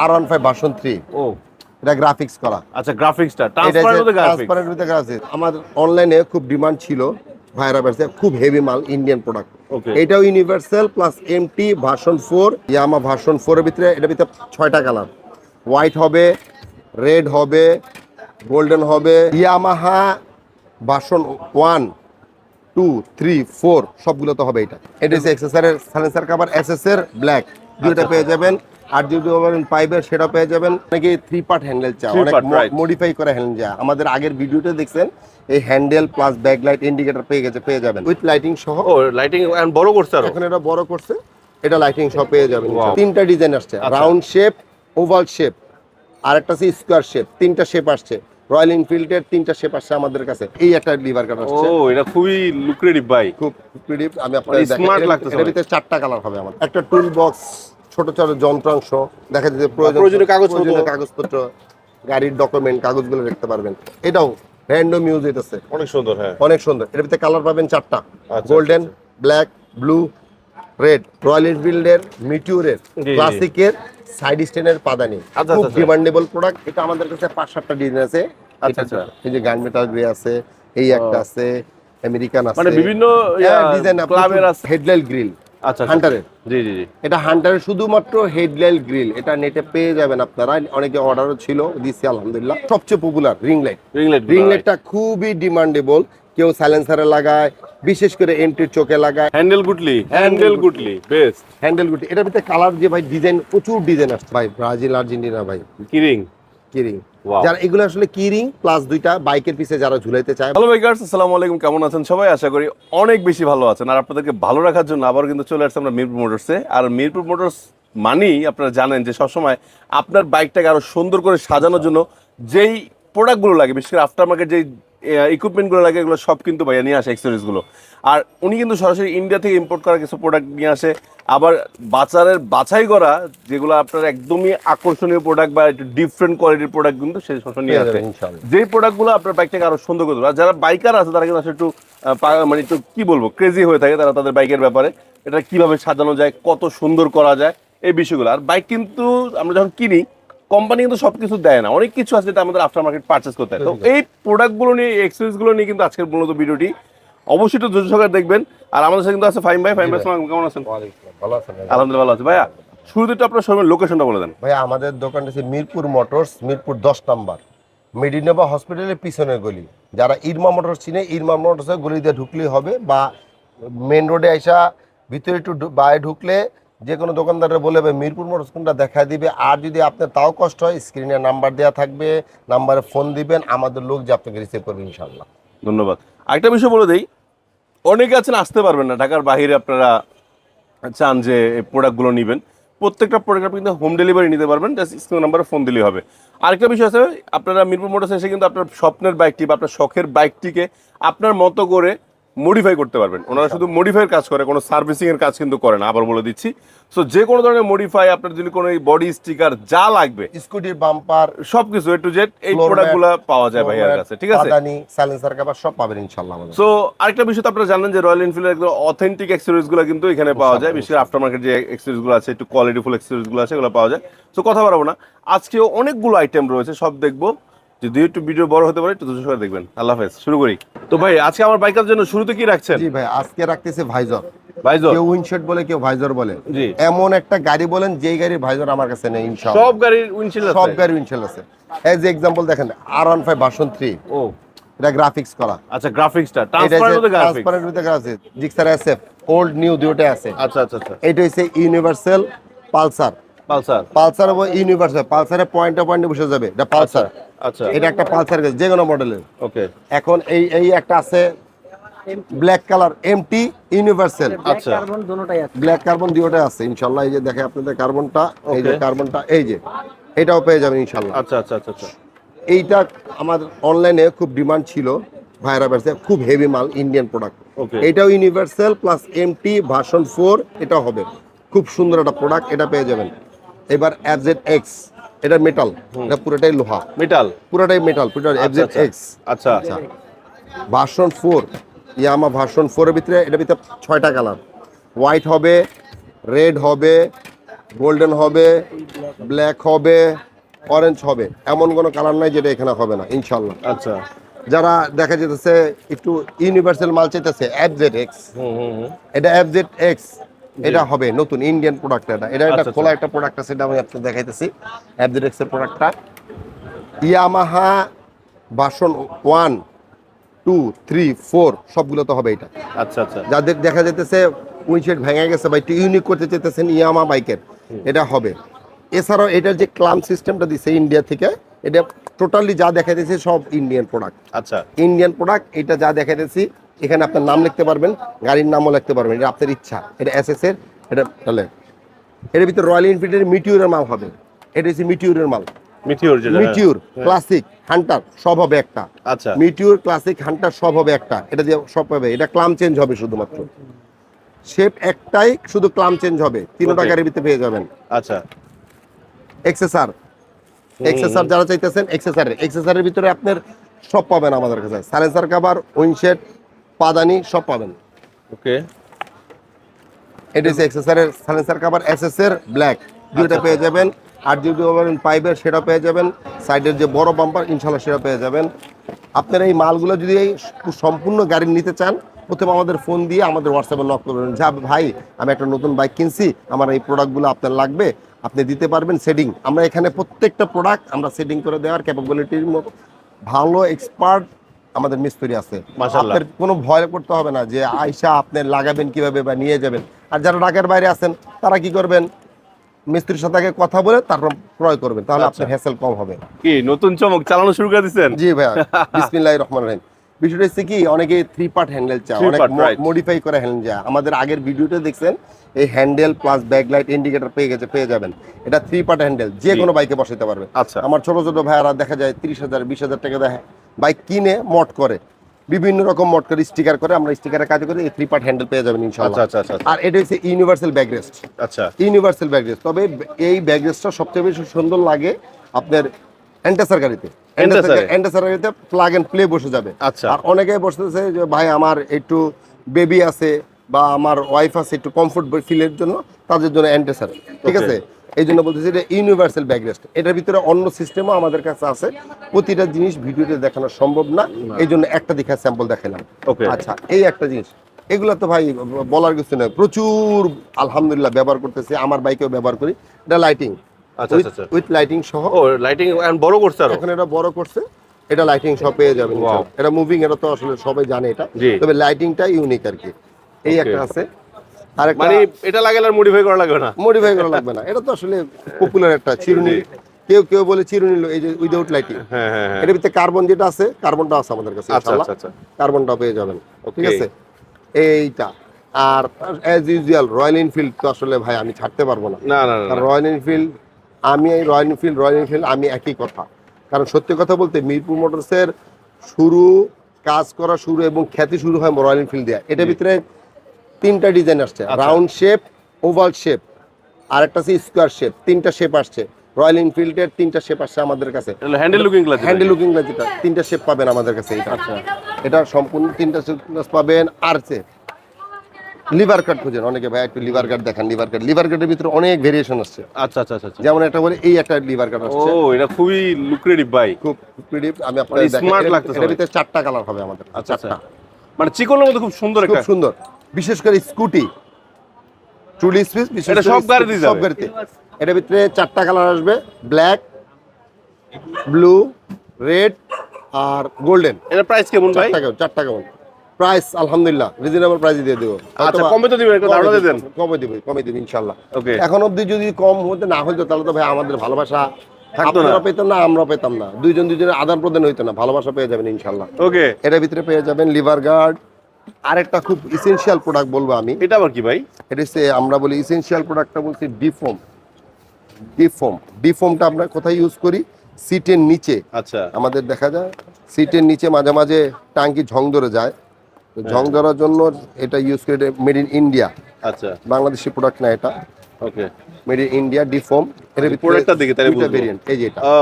R15 version 3 ও এটা graphics করা। আচ্ছা, গ্রাফিক্সটা transparent graphics. Transparent with graphics. আমার অনলাইনে খুব ডিমান্ড ছিল, ভাইরা বেরছে খুব হেভি মাল, ইন্ডিয়ান প্রোডাক্ট। ওকে, এটাও universal plus MT version 4, Yamaha version 4 এর ভিতরে, এটার ভিতরে 6টা কালার, হোয়াইট হবে, রেড হবে, গোল্ডেন হবে। ইয়ামাহা ভার্সন 1 2 3 4 সবগুলো তো হবে। এটা হচ্ছে এক্সেসরের সাইলেন্সার কভার, এসএস এর ব্ল্যাক, দুইটা পেয়ে যাবেন। আর যদি বলেন পাইপের, সেটা পেয়ে যাবেন। নাকি 3 পার্ট হ্যান্ডেল চাই, অনেক মডিফাই করে হ্যান্ডেল যায়। আমাদের আগের ভিডিওতে দেখছেন এই হ্যান্ডেল প্লাস ব্যাকলাইট ইন্ডিকেটর পেয়ে যাবেন উইথ লাইটিং সহ। ও লাইটিং বড় করছে, আর এখন এটা বড় করছে, এটা লাইটিং সহ পেয়ে যাবেন। Wow. 3টা ডিজাইন আসছে, রাউন্ড শেপ, ওভাল শেপ, আর একটা আছে স্কোয়ার শেপ। 3টা শেপ আসছে। রয়্যাল এনফিল্ডের 3টা শেপ আসছে আমাদের কাছে। এই একটা লিভার কাট আসছে। ও এটা খুবই লুক্রেটিভ ভাই, খুব ক্রিয়েটিভ। আমি আপনাদের স্মার্ট লাগতেছে। এর ভিতরে 4টা কালার হবে আমার। একটা টুল বক্স, ছোট ছোট যন্ত্রাংশ, দেখা যাচ্ছে প্রয়োজনীয় কাগজপত্র, গাড়ির ডকুমেন্ট, কাগজগুলো রাখতে পারবেন। এটাও র্যান্ডম ইউজ হইতেছে, অনেক সুন্দর। হ্যাঁ, অনেক সুন্দর। এর ভিতরে কালার পাবেন 4টা, আচ্ছা, golden, black, blue, red. Royal এনফিল্ডের, মিটিউরের, ক্লাসিকের সাইড স্ট্যান্ডের পাদানি, খুব ডিমান্ডেবল প্রোডাক্ট। এটা আমাদের কাছে 5-7টা ডিজাইন আছে। আচ্ছা, এই যে গান মেটাল গ্রে আছে, এই একটা আছে, আমেরিকান আছে, মানে বিভিন্ন ডিজাইন ক্লাবের আছে। হেডলাইট গ্রিল, আচ্ছা, হান্টারের। জি জি জি। এটা হান্টারের শুধুমাত্র হেডলাইট গ্রিল। এটা নেটে পেয়ে যাবেন আপনারা, অনেকে অর্ডারও ছিল, দিচ্ছি আলহামদুলিল্লাহ। সবচেয়ে পপুলার রিং লাইটটা খুবই ডিমান্ডেবল। কেউ সাইলেন্সারে লাগায়, বিশেষ করে এন্ট্রির চোখে লাগায়। Handle গুটলি best. হ্যান্ডেল গুটি, এটার ভিতরে কালার যে ভাই, ডিজাইন প্রচুর ডিজাইন আসছে ভাই, ব্রাজিল, আর্জেন্টিনা ভাই। কিরিং যারা এগুলো আসলে কিরিং প্লাস 2টা বাইকের পিছে যারা ঝুলাইতে চায়। হ্যালো বাইকার্স, আসসালামু আলাইকুম। কেমন আছেন সবাই? আশা করি অনেক বেশি ভালো আছেন। আর আপনাদেরকে ভালো রাখার জন্য আবার কিন্তু চলে আসছে আমরা মিরপুর মোটরসে। আর মিরপুর মোটরস মানেই আপনারা জানেন যে সবসময় আপনার বাইকটাকে আরো সুন্দর করে সাজানোর জন্য যেই প্রোডাক্টগুলো লাগে, বিশেষ করে আফটার মার্কেট যেই ইকুইপমেন্টগুলো লাগে, এগুলো সব কিন্তু ভাইয়া নিয়ে আসে, অ্যাক্সেসরিজগুলো। আর উনি কিন্তু সরাসরি ইন্ডিয়া থেকে ইম্পোর্ট করা কিছু প্রোডাক্ট নিয়ে আসে, আবার বাজারের বাছাই করা যেগুলো আপনার একদমই আকর্ষণীয় প্রোডাক্ট বা একটু ডিফারেন্ট কোয়ালিটির প্রোডাক্ট কিন্তু সেই সবসময় নিয়ে আসে, যেই প্রোডাক্টগুলো আপনার বাইকটাকে আরো সুন্দর করে দেবে। আর যারা বাইকার আছে তারা কিন্তু আসলে একটু মানে একটু কি বলবো, ক্রেজি হয়ে থাকে তারা তাদের বাইকের ব্যাপারে, এটা কিভাবে সাজানো যায়, কত সুন্দর করা যায়, এই বিষয়গুলো। আর বাইক কিন্তু আমরা যখন কিনি, কোম্পানি কিন্তু সবকিছু দেয় না, অনেক কিছু আছে যেটা আমাদের আফটার মার্কেট পারচেস করতে হয়। তো এই প্রোডাক্টগুলো নিয়ে, এই এক্সেসরিজগুলো নিয়ে কিন্তু আজকের মূলত ভিডিওটি, অবশ্যই একটু ধৈর্য সহকারে দেখবেন। আর আমাদের সাথে কিন্তু আছে ফাহিম ভাই। কেমন আছেন? ভালো আছেন? আলহামদুলিল্লাহ ভালো আছে। ভাইয়া শুরুতে একটু আপনার শোরুমের লোকেশনটা বলে দেন। ভাইয়া আমাদের দোকানটা হচ্ছে মিরপুর মোটরস, মিরপুর 10 নম্বর, মেডিনেবা হসপিটালের পিছনের গলি। যারা ইরমা মোটরস চিনে, ইরমা মোটরসের গলি দিয়ে ঢুকলেই হবে, বা মেন রোডে আইসা ভিতরে একটু বাইরে ঢুকলে যে কোনো দোকানদারে বলে মিরপুর মোটরস কোনটা দেখা দিবে। আর যদি আপনার তাও কষ্ট হয়, স্ক্রিনে নাম্বার দেওয়া থাকবে, নাম্বারে ফোন দিবেন, আমাদের লোক যে আপনাকে রিসিভ করবে ইনশাল্লাহ। ধন্যবাদ। আরেকটা বিষয় বলে দেই, অনেকে আছেন আসতে পারবেন না, ঢাকার বাইরে আপনারা চান যে এই প্রোডাক্টগুলো নেবেন, প্রত্যেকটা প্রোডাক্ট আপনি কিন্তু হোম ডেলিভারি নিতে পারবেন, জাস্ট স্ক্রিন নাম্বারে ফোন দিলেই হবে। আরেকটা বিষয় আছে, আপনারা মিরপুর মোটরসে এসে কিন্তু আপনার স্বপ্নের বাইকটি বা আপনার শখের বাইকটিকে আপনার মতো করে মডিফাই করতে পারবেন। ওনারা শুধু মডিফাইয়ের কাজ করে, কোনো সার্ভিসিং এর কাজ কিন্তু করে না, আবার বলে দিচ্ছি। সো যে কোনো ধরনের মডিফাই, আপনার যদি কোনো বডি স্টিকার যা লাগবে, স্কুটির বাম্পার, সবকিছু এ টু জেড এই প্রোডাক্টগুলো পাওয়া যায় ভাইয়ার কাছে, ঠিক আছে? পাদানি, সাইলেন্সার কভার সব পাবেন ইনশাআল্লাহ আমাদের। সো আরেকটা বিষয় তো আপনারা জানেন যে রয়্যাল এনফিল্ডের একদম অথেন্টিক অ্যাক্সেসরিজগুলো কিন্তু এখানে পাওয়া যায়, বিশেষ করে আফটার মার্কেট যে অ্যাক্সেসরিজগুলো আছে, একটু কোয়ালিটিফুল অ্যাক্সেসরিজগুলো আছে, এগুলো পাওয়া যায়। সো কথা বাড়াবো না, আজকেও অনেকগুলো আইটেম রয়েছে, সব দেখবো। যদি একটু ভিডিও বড় হতে পারে, একটু ধৈর্য সহকারে দেখবেন। আল্লাহ হাফেজ। শুরু করি। তো ভাই আজকে আমার বাইকের জন্য শুরুতে কি রাখছেন? জি ভাই, আজকে রাখতেছে ভাইজর। কেউ উইন্ডশিল্ড বলে, কেউ ভাইজর বলে। এমন একটা গাড়ি বলেন যেই গাড়ির ভাইজর আমার কাছে নেই ইনশাআল্লাহ। সব গাড়ির উইন্ডশিল্ড আছে? সব গাড়ির উইন্ডশিল্ড আছে। এই যে एग्जांपल দেখেন, R15 ভার্সন 3। ও এটা গ্রাফিক্স করা। আচ্ছা, গ্রাফিক্সটা transparent with graphics. Gixxer SF old new দুটোই আছে। আচ্ছা আচ্ছা আচ্ছা। এটা হচ্ছে ইউনিভার্সাল পালসার এবং ইউনিভার্সাল। পালসারে পয়েন্টে বসে যাবে, এটা পালসার। আচ্ছা, এটা একটা পালসার গাড়ি, যে কোনো মডেলের। ওকে। এখন এই একটা আছে ব্ল্যাক কালার, এমটি ইউনিভার্সাল। আচ্ছা, ব্ল্যাক কার্বন দুটোই আছে ইনশাআল্লাহ। এই যে দেখে আপনাদের কার্বনটা, এই যে কার্বনটা, এই যে এটাও পেয়ে যাবেন ইনশাআল্লাহ। আচ্ছা আচ্ছা আচ্ছা। এইটা আমাদের অনলাইনে খুব ডিমান্ড ছিল, ভাইরা বেরছে খুব হেভি মাল, ইন্ডিয়ান প্রোডাক্ট। এটাও ইউনিভার্সাল প্লাস এমটি ভার্সন 4, এটাও হবে খুব সুন্দর একটা প্রোডাক্ট, এটা পেয়ে যাবেন। এবার FZX, এটা মেটাল, এটা পুরোটাই লোহা, পুরোটাই মেটাল, পুরোটাই FZX। আচ্ছা আচ্ছা, ভার্সন 4, ইয়ামা ভার্সন 4 এর ভিতরে, এটার ভিতরে 6টা কালার, হোয়াইট হবে, রেড হবে, গোল্ডেন হবে, ব্ল্যাক হবে, অরেঞ্জ হবে, এমন কোনো কালার নাই যেটা এখানে হবে না ইনশাল্লাহ। আচ্ছা। যারা দেখা যেতেছে একটু ইউনিভার্সাল মাল চাইতেছে FZX, এটা FZX, এটা হবে নতুন ইন্ডিয়ান প্রোডাক্ট। এটা এটা একটা আচ্ছা, খোলা একটা প্রোডাক্ট আছে, এটা আমি আপনাকে দেখাইতেছি। FZX এর প্রোডাক্টটা ইয়ামাহা ভার্সন 1, 2, 3, 4 সবগুলো তো হবে এটা। আচ্ছা আচ্ছা। যাদের দেখা যেতেছে উইন্ডশিল্ড ভেঙে গেছে বা একটু ইউনিক করতে চাইতেছেন ইয়ামা বাইকের, এটা হবে। এছাড়াও এটার যে ক্লাম সিস্টেমটা দিছে ইন্ডিয়া থেকে, এটা টোটালি যা দেখাইতেছে সব ইন্ডিয়ান প্রোডাক্ট। আচ্ছা। ইন্ডিয়ান প্রোডাক্ট, এটা যা দেখাইতেছি এখানে আপনার নাম লিখতে পারবেন, গাড়ির নামও লিখতে পারবেন, এটা আপনার ইচ্ছা। এটা SS এর, এটা তাহলে এর ভিতরে রয়্যাল এনফিল্ডের মিটিউরের মাল হবে। এটা হচ্ছে মিটিউরের মাল, মিটিওর যেটা। মিটিউর, ক্লাসিক, হান্টার সব হবে একটা। আচ্ছা। মিটিউর, ক্লাসিক, হান্টার সব হবে একটা। এটা দিয়ে সব হবে। এটা ক্লাম চেঞ্জ হবে শুধুমাত্র, শেপ একটাই, শুধু ক্লাম চেঞ্জ হবে। তিনটা Okay. গাড়ির ভিতরে পেয়ে যাবেন। আচ্ছা। এক্সেসর, এক্সেসর যারা চাইতেছেন এক্সেসরের ভিতরে আপনার সব পাবেন আমাদের কাছে। সাইলেন্সার কভার, উইন্ডশেড, পাদানি সব পাবেন। ওকে। এটা হচ্ছে এক্সেসরের সাইলেন্সার কভার, SS এর ব্ল্যাক, দুইটা পেয়ে যাবেন। আর যদি বলেন পাইপের, সেটা পেয়ে যাবেন। সাইডের যে বড় বাম্পার ইনশাল্লাহ সেটা পেয়ে যাবেন। আপনারা এই মালগুলো যদি এই সম্পূর্ণ গাড়ি নিতে চান, প্রথমে আমাদের ফোন দিয়ে আমাদের হোয়াটসঅ্যাপে নক করবেন, যা ভাই আমি একটা নতুন বাইক কিনছি, আমার এই প্রোডাক্টগুলো আপনার লাগবে, আপনি দিতে পারবেন সেটিং। আমরা এখানে প্রত্যেকটা প্রোডাক্ট আমরা সেটিং করে দেওয়ার ক্যাপাবিলিটির মতো ভালো এক্সপার্ট আমাদের মিস্ত্রি আছে। মাশাআল্লাহ। আপনার কোনো ভয় করতে হবে না যে আয়সা আপনি লাগাবেন কিভাবে বা নিয়ে যাবেন। আর যারা ঢাকার বাইরে আছেন তারা কি করবেন, মিস্ত্রির সাথে আগে কথা বলে তারপর ক্রয় করবেন, তাহলে আপনার হ্যাসেল কম হবে। কি নতুন চমক চালানো শুরু করে দিচ্ছেন? জি ভাইয়া, বিসমিল্লাহির রহমানির রহিম। বিষয়টা হচ্ছে কি, অনেকে 3 পার্ট হ্যান্ডেল চায়, Three অনেক part, right. মডিফাই করে হ্যান্ডেল চায়। আমাদের আগের ভিডিওতে দেখছেন এই হ্যান্ডেল প্লাস ব্যাকলাইট ইন্ডিকেটর পেয়ে যাবেন। এটা 3 পার্ট হ্যান্ডেল, যে কোনো বাইকে বসাতে পারবে। আচ্ছা। আমার ছোট ছোট ভাইয়ারা দেখা যায় 30,000 20,000 টাকা দেয় বাইক কিনে মড করে, বিভিন্ন রকম মড করে, স্টিকার করে। আমরা স্টিকারের কাজ করে এই 3 পার্ট হ্যান্ডেল পেয়ে যাবেন ইনশাআল্লাহ। আচ্ছা আচ্ছা আচ্ছা। আর এটা হচ্ছে ইউনিভার্সাল ব্যাকরেস্ট, আচ্ছা। Universal backrest. তবে এই ব্যাকরেস্টটা সবচেয়ে বেশি সুন্দর লাগে আপনার এন্টাসার গাড়িতে। এন্টাসার গাড়িতে প্লাগ এন্ড প্লে বসে যাবে। আচ্ছা। আর অনেকে বসতেছে যে ভাই আমার একটু বেবি আছে বা আমার ওয়াইফ আছে, একটু কমফোর্ট ফিলের জন্য, তাদের জন্য এন্টাসার, ঠিক আছে। এই জন্য বলতেছি এটা ইউনিভার্সাল ব্যাকরেস্ট। এটার ভিতরে অন্য সিস্টেমও আমাদের কাছে আছে, প্রতিটা জিনিস ভিডিওতে দেখানো সম্ভব না, এই জন্য একটা দেখা স্যাম্পল দেখালাম। Okay. আচ্ছা, এই একটা জিনিস, এগুলো তো ভাই বলার কিছু নয়, প্রচুর আলহামদুলিল্লাহ ব্যবহার করতেছি, আমার বাইকেও ব্যবহার করি। এটা লাইটিং, আচ্ছা আচ্ছা। উইথ লাইটিং সহ। ও লাইটিং বড় করছে আরো। এখন এটা বড় করছে, এটা লাইটিং সহ পেয়ে যাবেন। Wow. এটা মুভিং, এটা তো আসলে সবাই জানে এটা, জি। তবে লাইটিংটা ইউনিক আর কি। এই Okay. একটা আছে। আর একটা মানে এটা লাগালে আর মডিফাই করা লাগবে না। মডিফাই করা লাগবে না, এটা তো আসলে পপুলার একটা চিরুনি। কেউ কেউ বলে চিরুনি, এই যে উইদাউট লাইটিং। হ্যাঁ হ্যাঁ হ্যাঁ। এর ভিতরে কার্বন যেটা আছে, কার্বনটা আছে আমাদের কাছে আচ্ছা ইনশাআল্লাহ। আচ্ছা আচ্ছা। কার্বনটা পেয়ে যাবেন, ঠিক Okay. আছে। এইটা আর অ্যাজ ইউজুয়াল রয়্যাল এনফিল্ড তো আসলে ভাই আমি ছাড়তে পারবো না। না না না। রয়্যাল এনফিল্ড, আমি এই রয়্যাল এনফিল্ড আমি একই কথা। কারণ সত্যি কথা বলতে মিরপুর মোটরসের কাজ করা শুরু এবং খ্যাতি শুরু হয় রয়্যাল এনফিল্ড দেওয়া। এটার ভিতরে 3টা ডিজাইন আসছে, আচ্ছা। রাউন্ড শেপ, ওভাল শেপ, আর একটা আছে স্কোয়ার শেপ। 3টা শেপ আসছে রয়্যাল এনফিল্ডের, 3টা শেপ আসছে আমাদের কাছে। Handle looking glass. Handle looking glass, যেটা 3টা শেপ পাবেন আমাদের কাছে। এটা আচ্ছা। এটা সম্পূর্ণ 3টা শেপ পাবেন। আর লিভার কাট খুঁজেন অনেকে, ভাই একটু লিভার কাট দেখান। লিভার কাটের ভিতরে অনেক ভেরিয়েশন আসছে। আচ্ছা আচ্ছা আচ্ছা। যেমন একটা বলে এই একটা লিভার কাট ও আসছে, এটা খুবই লুক্রেটিভ ভাই। খুব ক্রিয়েটিভ। আমি মানে আপনাদের smart দেখাই। লাগতেছে এটার ভাই। ভিতরে 4টা কালার হবে আমাদের, আচ্ছা আচ্ছা। 4টা। মানে চিকনের মধ্যে খুব সুন্দর খুব একটা। সুন্দর, বিশেষ করে স্কুটি, টুলি স্পিস, এটা সব গাড়িতে যাবে। সব গাড়িতে। এটার ভিতরে 4টা কালার আসবে, ব্ল্যাক, ব্লু, রেড আর গোল্ডেন। এটা প্রাইস কেমন ভাই? 4টা কেমন প্রাইস? আলহামদুলিল্লাহ রিজনেবল প্রাইসে দিয়ে দেবো। আচ্ছা, কমে তো দিবেন, একটা ধারণা দিয়ে দেন। কমে দিবেন ইনশাআল্লাহ। ওকে। এখন অবধি যদি কম হতে না হইতো তাহলে তো ভাই আমাদের ভালোবাসা থাকতো না। আপনারা পেতেন না, আমরা পেতাম না, দুজনের আদান প্রদান হইতো না, ভালোবাসা পেয়ে যাবেন ইনশাআল্লাহ। ওকে। এটার ভিতরে পেয়ে যাবেন লিভার গার্ড। আরেকটা খুব ইসেনশিয়াল প্রোডাক্ট বলবো আমি, এটা আবার কি ভাই? এটা হচ্ছে আমরা বলি ইসেনশিয়াল প্রোডাক্টটা বলছি ডিফোম। ডিফোমটা আমরা কোথায় ইউজ করি? সিটের নিচে। আচ্ছা। আমাদের দেখা যায় সিটের নিচে মাঝে মাঝে টাঙ্কি ঝং ধরে যায়, তো ঝং ধরার জন্য এটা ইউজ করি। এটা মেড ইন ইন্ডিয়া, আচ্ছা। বাংলাদেশি প্রোডাক্ট না এটা, ওকে। মেড ইন ইন্ডিয়া ডিফোম। এর ভিতরে প্রোডাক্টটা দেখে তাহলে বুঝবো। ভেরিয়েন্ট, এই যে এটা, ও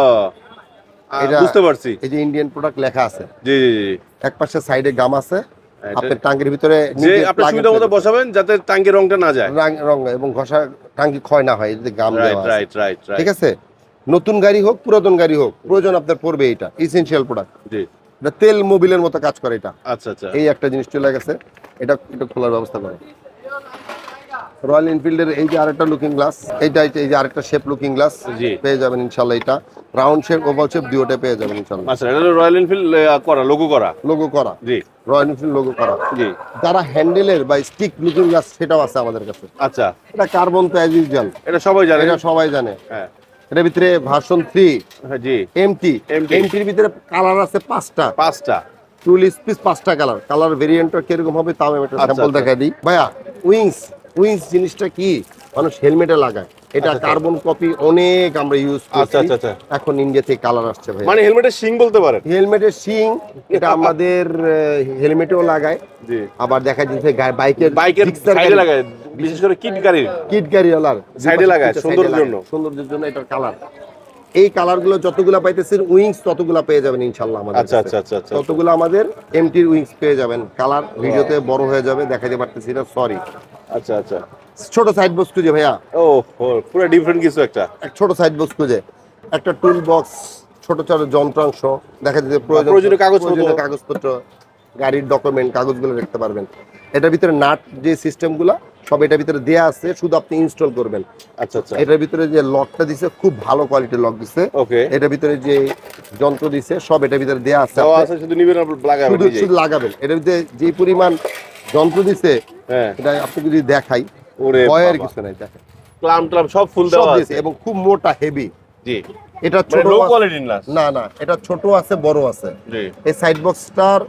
এটা বুঝতে পারছি। এই যে ইন্ডিয়ান প্রোডাক্ট লেখা আছে, জি জি জি। এক পাশে সাইডে গাম আছে, আপনার টাঙ্কির ভিতরে যে আপনি সুবিধা মতো বসাবেন যাতে টাঙ্কির রংটা না যায়। রং এবং ঘষা টাঙ্কি ক্ষয় না হয়, এতে গাম দেওয়া আছে। রাইট ঠিক আছে, নতুন গাড়ি হোক পুরাতন গাড়ি হোক প্রয়োজন আপনার পড়বে, এটা এসেনশিয়াল প্রোডাক্ট। জি, এটা তেল মোবিলের মতো কাজ করে এটা। আচ্ছা এই একটা জিনিস চলে গেছে, এটা খোলার ব্যবস্থা করে। রয়্যাল এনফিল্ডের এই যে আরেকটা লুকিং গ্লাস, এই যে আরেকটা শেপ লুকিং গ্লাস জি। পেয়ে যাবেন ইনশাল্লাহ। এটা রাউন্ড শেপ ওভাল শেপ দুটোটা পেয়ে যাবেন ইনশাল্লাহ। আচ্ছা, এটা রয়্যাল এনফিল্ড করা, লোগো করা। জি, রয়্যাল এনফিল্ড লোগো করা। জি। যারা হ্যান্ডেলের বা স্টিক লুকিং গ্লাস সেটাও আছে আমাদের কাছে। আচ্ছা, এটা কার্বন তো অ্যাজ ইউজুয়াল, এটা সবাই জানে। এটা সবাই জানে। হ্যাঁ, এটার ভিতরে ভার্সন 3 জি, এমটির ভিতরে কালার আছে 5টা টুল স্পিস, 5টা কালার ভেরিয়েন্টটা কিরকম হবে তাও আমি একটা স্যাম্পল দেখা দিই ভাইয়া। উইংস জিনিসটা কি মানুষ হেলমেটে লাগায়, এটা কার্বন কপি অনেক আমরা ইউজ করছি। আচ্ছা। এখন ইন্ডিয়া থেকে কালার আসছে ভাই, মানে হেলমেটের শিং বলতে পারেন। হেলমেটের শিং, এটা আমাদের হেলমেটেও লাগায়। জি, আবার দেখা যাচ্ছে বাইকের সাইডে লাগায়, বিশেষ করে কিট গাড়িওয়ালার সাইডে লাগায় সৌন্দর্যের জন্য এটার কালার। এই কালারগুলো যতগুলা পাইতেছেন উইংস ততগুলা পেয়ে যাবেন ইনশাআল্লাহ আমাদের আচ্ছা। ততগুলো আমাদের এমটির উইংস পেয়ে যাবেন। কালার ভিডিওতে বড় হয়ে যাবে, দেখাতে পারতেছি না, সরি। আচ্ছা। ছোট সাইড বক্স খুঁজে ভাইয়া, পুরো ডিফারেন্ট কিছু একটা। ছোট সাইড বক্স খুঁজে একটা টুল বক্স, ছোট যন্ত্রাংশ, দেখা যাচ্ছে প্রয়োজনীয় কাগজপত্র, গাড়ির ডকুমেন্ট কাগজগুলো রাখতে পারবেন। এটার ভিতরে নাট যে সিস্টেমগুলো সব এটার ভিতরে দেয়া আছে, শুধু আপনি ইনস্টল করবেন। আচ্ছা। এটার ভিতরে যে লকটা দিছে খুব ভালো কোয়ালিটির লক দিছে। এটার ভিতরে যে যন্ত্র দিছে সব এটার ভিতরে দেয়া আছে, শুধু নিবেন লাগাবেন, শুধু লাগাবেন। এটার ভিতরে যে পরিমাণ যন্ত্র দিছে এটা আপনি যদি দেখাই, ভয়ের কিছু নাই। দেখেন ক্লাম সব ফুল দেওয়া আছে এবং খুব মোটা হেভি। জি, এটা ছোট লো কোয়ালিটির না, এটা ছোট আছে বড় আছে। জি, এই সাইড বক্সটার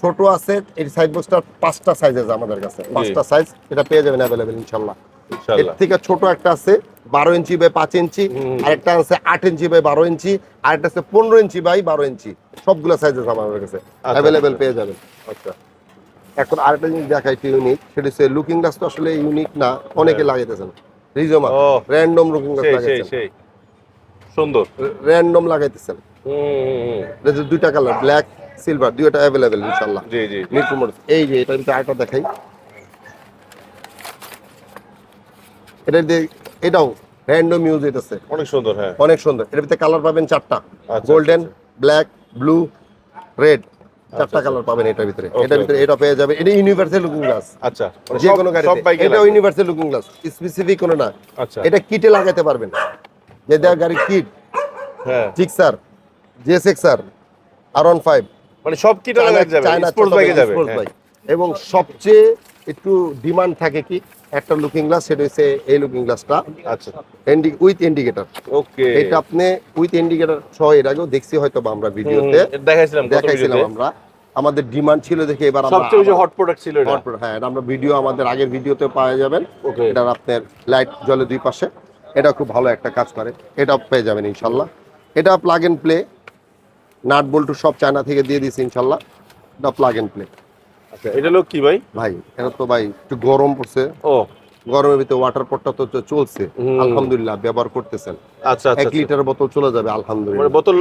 ছোট আছে, এই সাইড বক্সটার 5টা সাইজ আছে আমাদের কাছে, 5টা সাইজ এটা পেয়ে যাবেন अवेलेबल ইনশাআল্লাহ। এর থেকে ছোট একটা আছে 12 ইঞ্চি বাই 5 ইঞ্চি, আরেকটা আছে 8 ইঞ্চি বাই 12 ইঞ্চি, আরেকটা আছে 15 ইঞ্চি বাই 12 ইঞ্চি। সবগুলা সাইজ আছে আমাদের কাছে अवेलेबल পেয়ে যাবেন। আচ্ছা, এখন আরেকটা জিনিস দেখাই ইউনিক, সেটা হচ্ছে লুকিং গ্লাস তো আসলে ইউনিক না, অনেকে লাগাইতেছেন রিজমা র‍্যান্ডম লুকিং গ্লাস লাগাইতেছেন, সুন্দর র‍্যান্ডম লাগাইতেছেন। এর দুইটা কালার ব্ল্যাক সিলভার দুইটা अवेलेबल ইনশাআল্লাহ। জি, মিরপুর মোটরস। এই যে এটা ভিতরে আরেকটা দেখাই, এটাও র‍্যান্ডম ইউজ হইতেছে, অনেক সুন্দর। হ্যাঁ, অনেক সুন্দর। এর ভিতরে কালার পাবেন 4টা, আচ্ছা, গোল্ডেন, ব্ল্যাক, ব্লু, রেড, 4টা কালার পাবেন এটার ভিতরে। এটার ভিতরে এটা পেয়ে যাবে। এটা ইউনিভার্সাল লুকিং গ্লাস। আচ্ছা, যে কোনো গাড়িতে এটা ইউনিভার্সাল লুকিং গ্লাস, স্পেসিফিক কোনো না। আচ্ছা, এটা কিটে লাগাতে পারবেন, যে দেয়া গাড়ি কিট, হ্যাঁ, জিক্সার, জিএসএক্সআর, R15, মানে সব কিটা লাগাতে যাবে, স্পোর্টস বাইকে যাবে। এবং সবচেয়ে একটু ডিমান্ড থাকে কি একটা লুকিং গ্লাস, সেটা হচ্ছে এই লুকিং গ্লাসটা। আচ্ছা, উইথ ইন্ডিকেটর। ওকে, এটা আপনি উইথ ইন্ডিকেটর সহ এর আগেও দেখছি হয়তো আমরা ভিডিওতে দেখাইছিলাম আমরা। আমাদের ডিমান্ড ছিল দেখে এবার আমরা সবচেয়ে বেশি হট প্রোডাক্ট ছিল এটা। হ্যাঁ, এটা আমরা ভিডিও আমাদের আগের ভিডিওতে পাওয়া যাবেন। ওকে, এটার আপনার লাইট জ্বলে দুই পাশে, এটা খুব ভালো একটা কাজ করে, এটা পেয়ে যাবেন ইনশাআল্লাহ। এটা প্লাগ এন্ড প্লে, নাট বল্টু সব চায়না থেকে দিয়ে দিয়েছি ইনশাআল্লাহ। এটা প্লাগ এন্ড প্লে। আচ্ছা, এটা লোক কি ভাই? ভাই এটা তো ভাই একটু গরম পড়ছে, গরমের ভিতরে ওয়াটার পটটা তো চলছে আলহামদুলিল্লাহ, ব্যবহার করতেছেন। আচ্ছা, 1 লিটারের বোতল চলে যাবে আলহামদুলিল্লাহ। মানে বোতল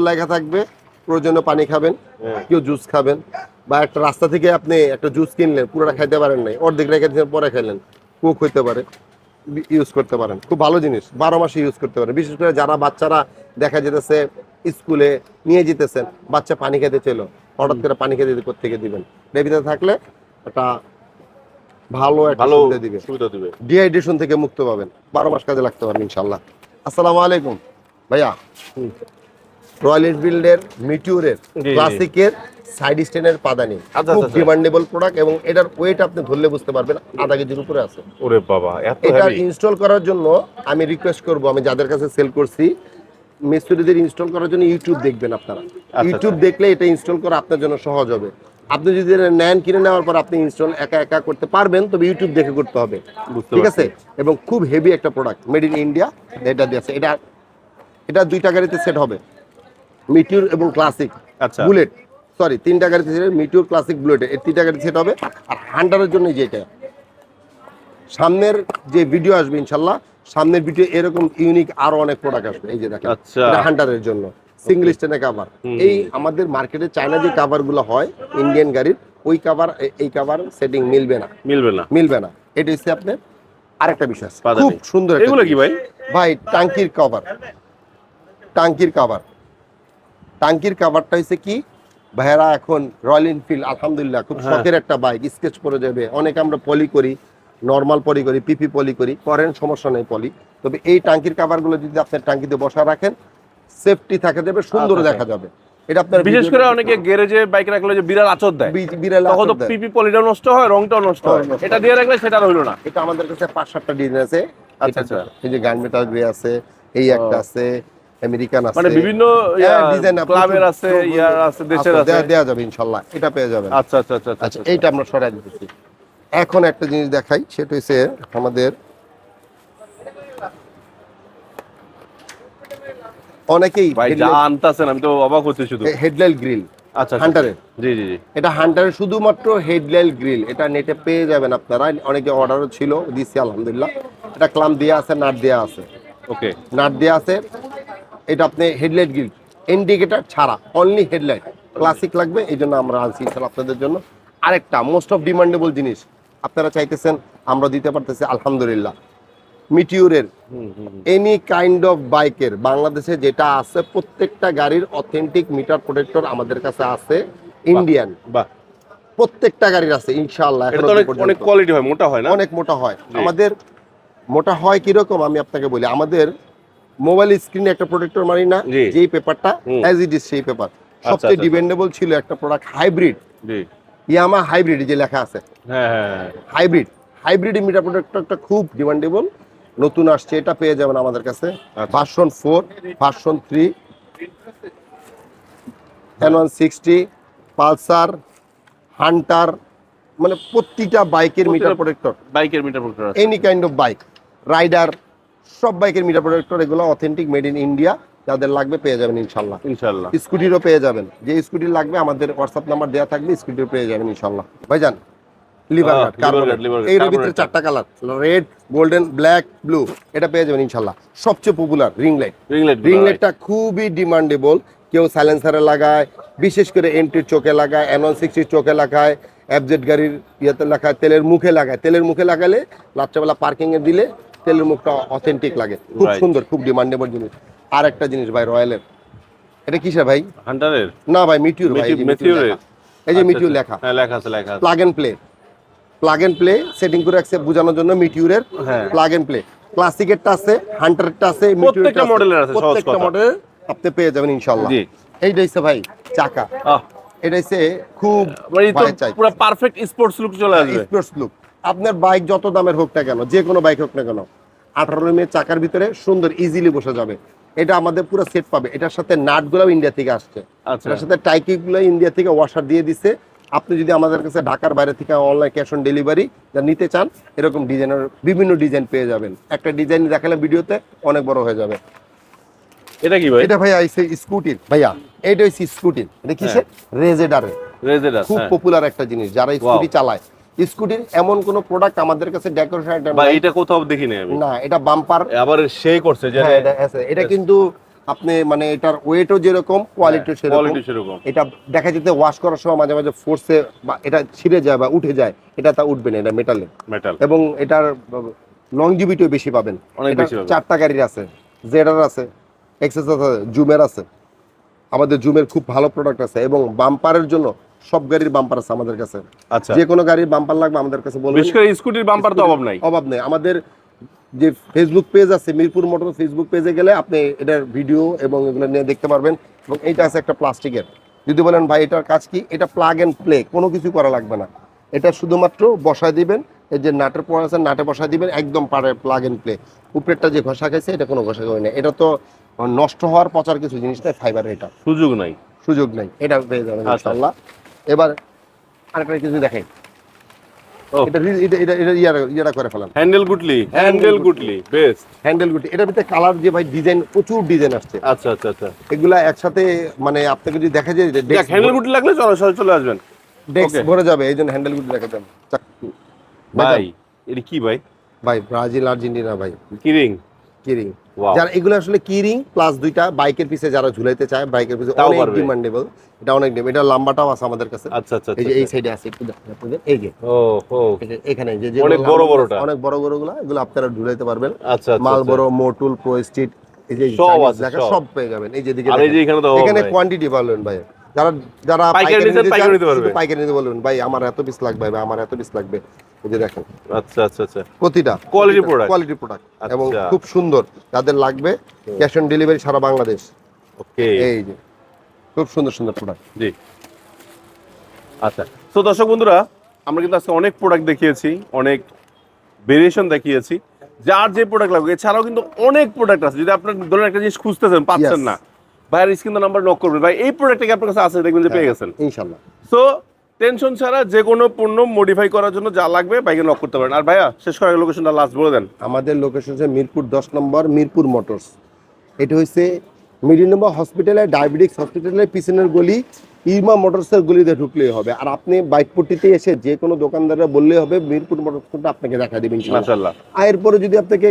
লাগা থাকবে, প্রয়োজনে পানি খাবেন, কেউ জুস খাবেন, বা একটা রাস্তা থেকে আপনি একটা জুস কিনলেন পুরোটা খাইতে পারেন নাই, অর্ধেক রেখে দিয়েছেন পরে খাইলেন, কোক হইতে পারে, ইউজ করতে পারেন। খুব ভালো জিনিস, 12 মাসে ইউজ করতে পারেন। বিশেষ করে যারা বাচ্চারা দেখা যেতেছে স্কুলে নিয়ে যেতেছেন, বাচ্চা পানি খেতে ছিল, হঠাৎ করে পানি খেতে কোত্থেকে দিবেন, ভিতরে থাকলে একটা ভালো একটা সুবিধা দিবে, ডিহাইড্রেশন থেকে মুক্ত পাবেন, 12 মাস কাজে লাগতে পারবেন ইনশাআল্লাহ। আসসালামু আলাইকুম ভাইয়া। রয়্যাল এনফিল্ডের মিটিউরের ক্লাসিকের সাইড স্ট্যান্ডের পাদানি, খুব ডিমান্ডেবল প্রোডাক্ট, এবং এটার ওয়েট আপনি ধরলে বুঝতে পারবেন আধা কেজির উপরে আছে। ওরে বাবা, এত হেভি! এটা ইনস্টল করার জন্য আমি রিকোয়েস্ট করব, আমি যাদের কাছে সেল করছি, মিস্ত্রিদের ইনস্টল করার জন্য ইউটিউব দেখবেন আপনারা। ইউটিউব দেখলে এটা ইনস্টল করা আপনার জন্য সহজ হবে। আপনি যদি নেন, কিনে নেওয়ার পর আপনি ইনস্টল একা করতে পারবেন, তবে ইউটিউব দেখে করতে হবে, ঠিক আছে? এবং খুব হেভি একটা প্রোডাক্ট, মেড ইন ইন্ডিয়া। এটা দিয়েছে, এটা 2টা গাড়িতে সেট হবে, মিটিউর এবং ক্লাসিক বুলেট, সরি 3টা গাড়িতে সেট হবে, মিটিউর, ক্লাসিক, বুলেট, এই 3টা গাড়িতে সেট হবে। আর হান্টারের জন্য যেটা সামনের যে ভিডিও আসবে ইনশাল্লাহ, সামনের ভিডিও এরকম ইউনিক আরো অনেক প্রোডাক্ট আসবে। এই যে দেখেন, এটা হান্টারের জন্য সিঙ্গেল স্ট্যান্ডের কভার। এই আমাদের মার্কেটে চায়না যে কভার গুলো হয় ইন্ডিয়ান গাড়ির, ওই কাভার এই কাভার সেটিং মিলবে না, মিলবে না। এটা হচ্ছে আপনার আরেকটা বিষয় আছে, পাদানি। খুব সুন্দর একটা এগুলো কি জিনিস। ভাই? ভাই টাঙ্কির কভার, টাঙ্কির কাভারটা হচ্ছে কি ভাইয়ারা এখন রয়্যাল এনফিল্ড আলহামদুলিল্লাহ খুব হ্যাঁ। শখের একটা বাইক, স্কেচ করে যাবে অনেকে, আমরা পলি করি, নর্মাল পলি করি, পিপি পলি করি, করেন সমস্যা নেই পলি। তবে এই টাঙ্কির কাভারগুলো যদি আপনার টাঙ্কিতে বসা রাখেন সেফটি থাকা যাবে, সুন্দর আচ্ছা, দেখা যাবে। এটা আপনার বিশেষ করে অনেকে গ্যারেজে বাইক রাখলে যে বিড়াল আচর দেয়, বিড়াল তখন তো পিপি পলিটাও নষ্ট হয়, রংটাও নষ্ট হয়, নষ্ট এটা দিয়ে রাখলে সেটা হইলো না। এটা আমাদের কাছে 5-7টা ডিজাইন আছে। আচ্ছা, আচ্ছা। এই যে গান মেটাল গ্রে আছে, এই একটা আছে, আমেরিকান আছে, মানে বিভিন্ন ডিজাইন ক্লাবের আছে, ইয়ার আছে, দেশের আছে। দেয়া যাবে ইনশাআল্লাহ, এটা পেয়ে যাবেন। আচ্ছা আচ্ছা আচ্ছা আচ্ছা এইটা আমরা সরাই দিতেছি। এখন একটা জিনিস দেখাই, সেটা হচ্ছে আমাদের অনেকেই ভাই যা আনতাছেন আমি তো অবাক হচ্ছি শুধু। হেডলাইট গ্রিল আচ্ছা হান্টারের, জি জি জি। এটা হান্টারের শুধুমাত্র হেডলাইট গ্রিল, এটা নেটে পেয়ে যাবেন আপনারা, অনেকে অর্ডারও ছিল, দিচ্ছি আলহামদুলিল্লাহ। এটা ক্লাম দেওয়া আছে, নাট দেওয়া আছে, ওকে, নাট দেওয়া আছে। এটা আপনি হেডলাইট গ্রিল ইন্ডিকেটর ছাড়া অনলি হেডলাইট ক্লাসিক লাগবে, এই জন্য আমরা আনছি ইনশাআল্লাহ আপনাদের জন্য। আরেকটা মোস্ট অফ ডিমান্ডেবল জিনিস আপনারা চাইতেছেন, আমরা দিতে পারতেছি আলহামদুলিল্লাহ। মিটিউরের এনি কাইন্ড অফ বাইকের বাংলাদেশে যেটা আছে প্রত্যেকটা গাড়ির অথেন্টিক মিটার প্রোটেক্টর আমাদের কাছে আছে, ইন্ডিয়ান। বাহ, প্রত্যেকটা গাড়ির আছে ইনশাআল্লাহ। এটা তো অনেক কোয়ালিটি হয়, মোটা হয় না? অনেক মোটা হয়। আমাদের মোটা হয় কিরকম আমি আপনাকে বলি, আমাদের মোবাইল স্ক্রিনে একটা প্রোটেক্টর মারি না, যেই পেপারটা অ্যাজ ইট ইজ সেই পেপার। সবচেয়ে ডিপেন্ডেবল ছিল একটা প্রোডাক্ট হাইব্রিড, জি ইয়ামা হাইব্রিড যে লেখা আছে, হ্যাঁ হ্যাঁ, হাইব্রিড মিটার প্রোটেক্টরটা খুব ডিমান্ডেবল, নতুন আসছে, এটা পেয়ে যাবেন আমাদের কাছে। Version 4, version 3, N160, Pulsar, Hunter, মানে প্রতিটা বাইকের meter protector, any kind of bike, rider, সব বাইকের মিটার প্রোটেক্টর, এগুলো অথেন্টিক মেড ইন ইন্ডিয়া। যাদের লাগবে পেয়ে যাবেন ইনশাল্লাহ। স্কুটিরও পেয়ে যাবেন, যে স্কুটি লাগবে আমাদের হোয়াটসঅ্যাপ নাম্বার দেওয়া থাকবে, স্কুটিও পেয়ে যাবেন ইনশাল্লাহ। ভাইজান লিভার গার্ড কার্বনেট, এর ভিতরে 4টা colour, red, golden, black, blue, এটা পেয়ে যাবেন ইনশাল্লাহ। সবচেয়ে পপুলার রিং লাইটটা খুবই ডিমান্ডেবল, কেউ সাইলেন্সারে লাগায়, বিশেষ করে এন্ট্রির চোখে লাগায়, N160 চোখে লাগায়, এফজেড গাড়ির ইয়েতে লাগায়, তেলের মুখে লাগালে রাত্রেবেলা পার্কিং এ দিলে তেলের মুখটা অথেন্টিক লাগে, খুব সুন্দর, খুব ডিমান্ডেবল জিনিস। আর একটা জিনিস ভাই রয়্যালের, এটা কিসের ভাই? হান্টারের না ভাই, মিটিউর ভাই, এই যে মিটিউর লেখা, প্লাগ এন্ড প্লে সেটিং করে রাখছে বোঝানোর জন্য, মিটিউরের প্লাগ এন্ড প্লে। ক্লাসিকেরটা আছে, হান্টারেরটা আছে, প্রত্যেকটা মডেলের আছে, প্রত্যেকটা মডেলের আপনি পেয়ে যাবেন ইনশাআল্লাহ। এইটা হচ্ছে ভাই চাকা, এটা হচ্ছে খুব পুরো পারফেক্ট স্পোর্টস লুক চলে আসবে, স্পোর্টস লুক। আপনার বাইক যত দামের হোক না কেন, যে কোনো বাইক হোক না কেন, 18 এর চাকার ভিতরে সুন্দর ইজিলি বসে যাবে। এটা আমাদের পুরো সেট পাবে, এটার সাথে নাটগুলো ইন্ডিয়া থেকে আসছে, এটার সাথে টাইকিগুলো ইন্ডিয়া থেকে ওয়াশার দিয়ে দিছে। আপনি যদি আমাদের কাছে ঢাকার বাইরে থেকে অনলাইন ক্যাশ অন ডেলিভারি নিতে চান, এরকম ডিজাইনের বিভিন্ন ডিজাইন পেয়ে যাবেন। একটা ডিজাইন দেখালে ভিডিওতে অনেক বড় হয়ে যাবে। এটা কি ভাই? এটা ভাই আইছে স্কুটির, ভাইয়া এটা হইছে স্কুটির, এটা কিসের? রেজেডার, খুব পপুলার একটা জিনিস যারা স্কুটি চালায়। স্কুটির এমন কোন প্রোডাক্ট আমাদের কাছে ডেকোরেশন আইটেম বা এটা কোথাও দেখিনি আমি। না, এটা বাম্পার আবার সেই করছে যে এটা কিন্তু আপনি মানে এটার ওয়েটও যেরকম, কোয়ালিটিও সেরকম। এটা দেখা যেতে ওয়াশ করার সময় মাঝে মাঝে ফোর্সে বা এটা ছিঁড়ে যায় বা উঠে যায়, এটা তা উঠবে না, এটা মেটাল, এবং এটার লংজিভিটিও বেশি পাবেন। এটা 4টা গাড়ির আছে, জেডার আছে, এক্সেস আছে, জুমের আছে। আমাদের জুমের খুব ভালো প্রোডাক্ট আছে, এবং বাম্পারের জন্য সব গাড়ির বাম্পার আছে আমাদের কাছে। যে কোনো গাড়ির বাম্পার লাগবে আমাদের কাছে বলবেন। বিশেষ করে স্কুটির বাম্পার তো অভাব নাই। আমাদের যে ফেসবুক পেজ আছে, মিরপুর মোটর ফেসবুক পেজে গেলে আপনি এটার ভিডিও এবং এগুলো নিয়ে দেখতে পারবেন। এবং এইটা আছে একটা প্লাস্টিকের, যদি বলেন ভাই এটার কাজ কি, এটা প্লাগ এন্ড প্লে, কোনো কিছু করা লাগবে না, এটা শুধুমাত্র বসায় দিবেন, এই যে নাটের পর আছে নাটে বসায় দিবেন, একদম পারে প্লাগ এন্ড প্লে। উপরেরটা যে ঘষা খাইছে এটা কোনো ঘষা খাই না, এটা তো নষ্ট হওয়ার পচার কিছু জিনিস নাই, ফাইবার, এটা সুযোগ নাই, এটা পেয়ে যাবেন ইনশাআল্লাহ। এবার আরেকটা কিছু দেখাই, এটা করে ফেলাম, হ্যান্ডেল গুটলি বেস্ট, হ্যান্ডেল গুটলি। এটার ভিতরে কালার যে ভাই ডিজাইন, প্রচুর ডিজাইন আসছে। আচ্ছা, এগুলা একসাথে মানে আপনাকে যদি দেখা যায় হ্যান্ডেল গুটলি লাগলে চলে আসবেন, ডেস্ক ভরে যাবে, এই জন্য হ্যান্ডেল গুটলি রেখে দেন ভাই। এটা কি ভাই? ভাই ব্রাজিল আর্জেন্টিনা ভাই, কিরিং Wow. যারা এগুলো আসলে কিরিং প্লাস দুইটা বাইকের পিছে যারা ঝুলাইতে চায় বাইকের পিছে তাও অনেক পারবে। ডিমান্ডেবল, এটা অনেক ডিমান্ড, এটা লম্বাটাও আছে আমাদের কাছে। আচ্ছা আচ্ছা এই যে এই আচ্ছা। সাইডে আছে একটু দেখেন আপনাদের, এই যে ও ও এই যে এখানে যে অনেক বড় বড়টা। অনেক বড় বড়গুলো এগুলো আপনারা ঝুলাইতে পারবেন। আচ্ছা আচ্ছা মালবড়, মোটুল, প্রো স্ট্রিট, এই যে সব Chinese আছে, দেখা সব। সব পেয়ে যাবেন। এই যে দিকে আর এই যে দেখেন, এখানে তো এখানে ভাই। কোয়ান্টিটি বলবেন ভাই, যারা যারা পাইকারি নিতে নিতে চান নিতে পারবে। শুধু পাইকারি নিতে বলবেন ভাই আমার এত পিস লাগবে ভাই, আমার এত পিস লাগবে। এই যে দেখেন আচ্ছা আচ্ছা আচ্ছা। প্রতিটা Quality product। কোয়ালিটি প্রোডাক্ট এবং আচ্ছা। খুব সুন্দর, যাদের লাগবে ক্যাশ অন ডেলিভারি সারা বাংলাদেশ। ওকে। এই যে খুব সুন্দর সুন্দর প্রোডাক্ট। জি। আচ্ছা, তো দর্শক বন্ধুরা, আমরা কিন্তু আজকে অনেক প্রোডাক্ট দেখিয়েছি, অনেক ভেরিয়েশন দেখিয়েছি, যার যে প্রোডাক্ট লাগবে। এছাড়াও কিন্তু অনেক প্রোডাক্ট আছে, যদি আপনার ধরুন একটা জিনিস খুঁজতেছেন পাচ্ছেন Yes. না, ভাইয়ের স্ক্রিন নাম্বার নক করবেন, ভাই এই প্রোডাক্টটা কি আপনার কাছে আছে, দেখবেন যে পেয়ে গেছেন। ইনশাআল্লাহ। সো টেনশন ছাড়া যে কোনো পণ্য মডিফাই করার জন্য যা লাগবে বাইকে নক করতে পারেন। আর ভাইয়া শেষ করার লোকেশনটা লাস্ট বলে দেন। আমাদের লোকেশন হচ্ছে মিরপুর 10 নম্বর মিরপুর মোটরস। এটা হচ্ছে মিডিনম্বর হসপিটালে, ডায়াবেটিক্স হসপিটালের পিছনের গলি, ইরমা মোটরসের গলিতে ঢুকলেই হবে। আর আপনি বাইকপট্টিতে এসে যে কোনো দোকানদাররা বললেই হবে মিরপুর মোটরসটা আপনাকে দেখা দেবেন ইনশাআল্লাহ। মাশাআল্লাহ। আর এরপরে যদি আপনাকে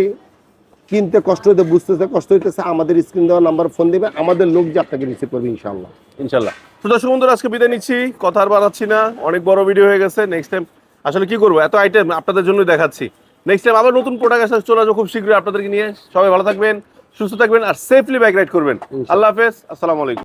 কিনতে কষ্ট হতে বুঝতেছে কষ্ট হইতেছে, আমাদের স্ক্রিন দেওয়া নাম্বার ফোন দেবে, আমাদের লোক যে আপনাকে রিসিভ করবে ইনশাআল্লাহ। ইনশাল্লাহ। তো দর্শক বন্ধুরা, আজকে বিদায় নিচ্ছি, কথা আর বাড়াচ্ছি না, অনেক বড় ভিডিও হয়ে গেছে। নেক্সট টাইম আসলে কি করবো, এত আইটেম আপনাদের জন্যই দেখাচ্ছি। নেক্সট টাইম আবার নতুন প্রোডাক্ট আসলে চলে আসবো খুব শীঘ্রই আপনাদেরকে নিয়ে। সবাই ভালো থাকবেন, সুস্থ থাকবেন আর সেফলি বাইক রাইড করবেন। আল্লাহ হাফেজ, আসসালামু আলাইকুম।